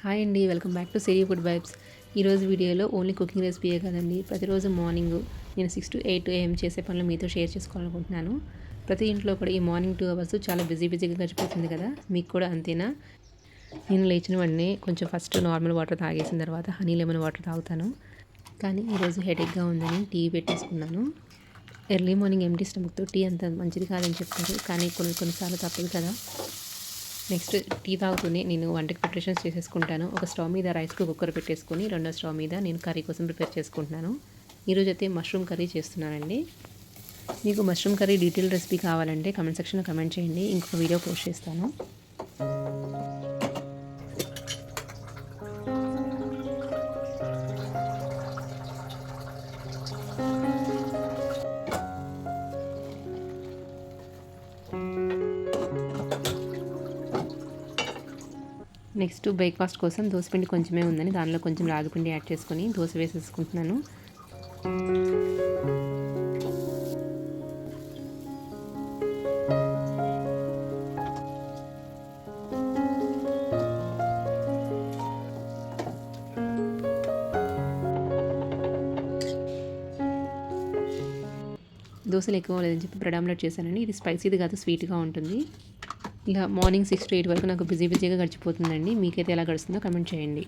Hi అండి, welcome back to Siri food vibes. ఈరోజు వీడియోలో ఓన్లీ కుకింగ్ రెసిపీయే కదండి, ప్రతిరోజు మార్నింగ్ నేను 6 to 8 AM చేసే పనులు మీతో షేర్ చేసుకోవాలనుకుంటున్నాను. ప్రతి ఇంట్లో కూడా ఈ మార్నింగ్ 2 hours చాలా బిజీగా గడిచిపోతుంది కదా, మీకు కూడా అంతేనా? నేను లేచిన వెంటనే కొంచెం ఫస్ట్ నార్మల్ వాటర్ తాగేసిన తర్వాత హనీ లెమన్ వాటర్ తాగుతాను. కానీ ఈరోజు హెడేక్గా ఉందని టీ పెట్టేసుకున్నాను. ఎర్లీ మార్నింగ్ ఎంటీ స్టమక్తో టీ అంత మంచిది కాదని చెప్తారు, కానీ కొన్నిసార్లు తప్పదు కదా. నెక్స్ట్ టీ తాగుతూనే నేను వంటకి ప్రిపరేషన్స్ చేసేసుకుంటాను. ఒక స్టవ్ మీద రైస్ కుక్కర్ పెట్టేసుకొని రెండో స్టవ్ మీద నేను కర్రీ కోసం ప్రిపేర్ చేసుకుంటున్నాను. ఈరోజు అయితే మష్రూమ్ కర్రీ చేస్తున్నానండి. మీకు మష్రూమ్ కర్రీ డీటెయిల్ రెసిపీ కావాలంటే కమెంట్ సెక్షన్లో కమెంట్ చేయండి, ఇంకొక వీడియో పోస్ట్ చేస్తాను. నెక్స్ట్ బ్రేక్ఫాస్ట్ కోసం దోసపిండి కొంచెమే ఉందని దానిలో కొంచెం రాగిపిండి యాడ్ చేసుకొని దోశ వేసేసుకుంటున్నాను. దోశలు ఎక్కువ లేదని చెప్పి బ్రెడ్ ఆమ్లెట్ చేశానండి. ఇది స్పైసీది కాదు, స్వీట్గా ఉంటుంది. ఇలా మార్నింగ్ 6 to 8 వరకు నాకు బిజీగా గడిచిపోతుందండి. మీకైతే ఎలా గడుస్తుందో కమెంట్ చేయండి.